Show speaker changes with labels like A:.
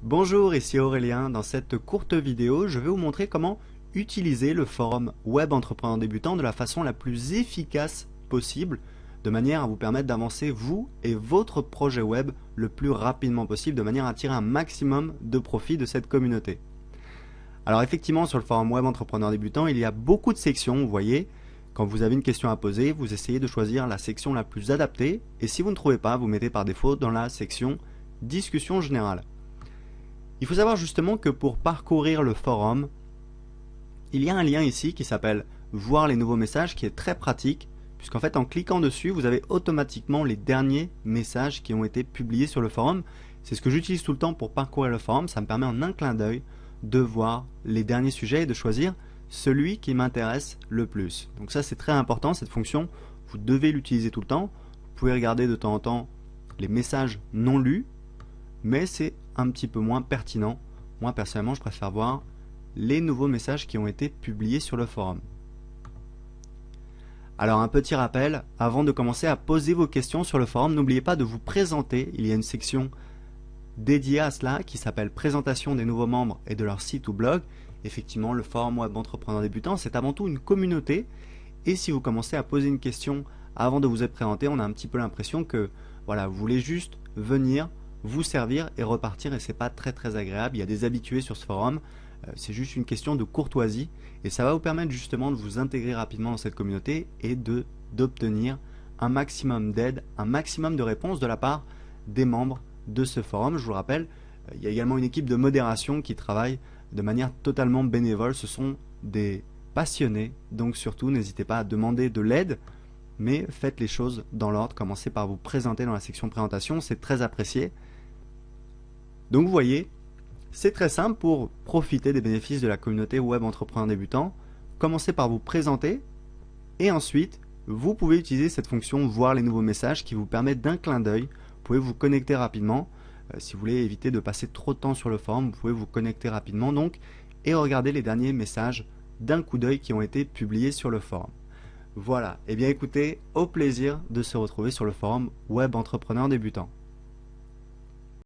A: Bonjour, ici Aurélien. Dans cette courte vidéo, je vais vous montrer comment utiliser le forum Web Entrepreneur Débutant de la façon la plus efficace possible, de manière à vous permettre d'avancer vous et votre projet web le plus rapidement possible, de manière à tirer un maximum de profit de cette communauté. Alors effectivement, sur le forum Web Entrepreneur Débutant, il y a beaucoup de sections, vous voyez. Quand vous avez une question à poser, vous essayez de choisir la section la plus adaptée, et si vous ne trouvez pas, vous mettez par défaut dans la section Discussion générale. Il faut savoir justement que pour parcourir le forum, il y a un lien ici qui s'appelle Voir les nouveaux messages, qui est très pratique, puisqu'en fait en cliquant dessus, vous avez automatiquement les derniers messages qui ont été publiés sur le forum. C'est ce que j'utilise tout le temps pour parcourir le forum, ça me permet en un clin d'œil de voir les derniers sujets et de choisir celui qui m'intéresse le plus. Donc ça c'est très important, cette fonction, vous devez l'utiliser tout le temps. Vous pouvez regarder de temps en temps les messages non lus, mais c'est un petit peu moins pertinent. Moi personnellement je préfère voir les nouveaux messages qui ont été publiés sur le forum. Alors un petit rappel, avant de commencer à poser vos questions sur le forum, n'oubliez pas de vous présenter. Il y a une section dédiée à cela qui s'appelle Présentation des nouveaux membres et de leur site ou blog. Effectivement, le forum Web Entrepreneur Débutant, c'est avant tout une communauté, et si vous commencez à poser une question avant de vous être présenté, on a un petit peu l'impression que voilà, vous voulez juste venir vous servir et repartir, et c'est pas très agréable. Il y a des habitués sur ce forum, c'est juste une question de courtoisie, et ça va vous permettre justement de vous intégrer rapidement dans cette communauté et d'obtenir un maximum d'aide, un maximum de réponses de la part des membres de ce forum. Je vous le rappelle, il y a également une équipe de modération qui travaille de manière totalement bénévole. Ce sont des passionnés, donc surtout n'hésitez pas à demander de l'aide, mais faites les choses dans l'ordre. Commencez par vous présenter dans la section présentation, c'est très apprécié. Donc vous voyez, c'est très simple pour profiter des bénéfices de la communauté Web Entrepreneur Débutant. Commencez par vous présenter, et ensuite vous pouvez utiliser cette fonction voir les nouveaux messages qui vous permet d'un clin d'œil. Vous pouvez vous connecter rapidement. Si vous voulez éviter de passer trop de temps sur le forum, vous pouvez vous connecter rapidement donc et regarder les derniers messages d'un coup d'œil qui ont été publiés sur le forum. Voilà, et bien écoutez, au plaisir de se retrouver sur le forum Web Entrepreneur Débutant.